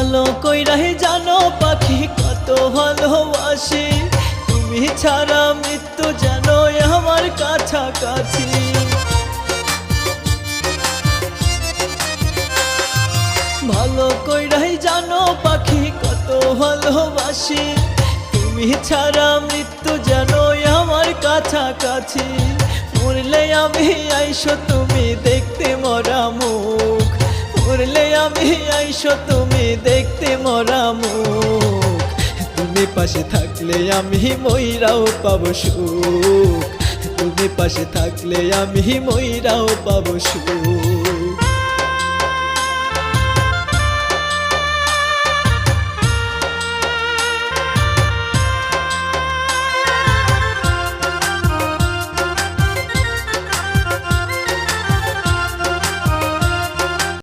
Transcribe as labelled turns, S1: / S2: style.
S1: ভালো কইরাই জানো পাখি কত ভালোবাসি, তুমি ছাড়া মৃত্যু যেন আমার কাছাকাছি। ভালো কইরাই জানো পাখি কত ভালোবাসি, তুমি ছাড়া মৃত্যু যেন আমার কাছাকাছি। মরলে আমি আইসো তুমি দেখতে মরা মুখ, মরলে আমি আইসো তুমি দেখতে মরা মুখ। তুমি পাশে থাকলে আমি মইরাও পাবো সুখ, তুমি পাশে থাকলে আমি মইরাও পাবো সুখ।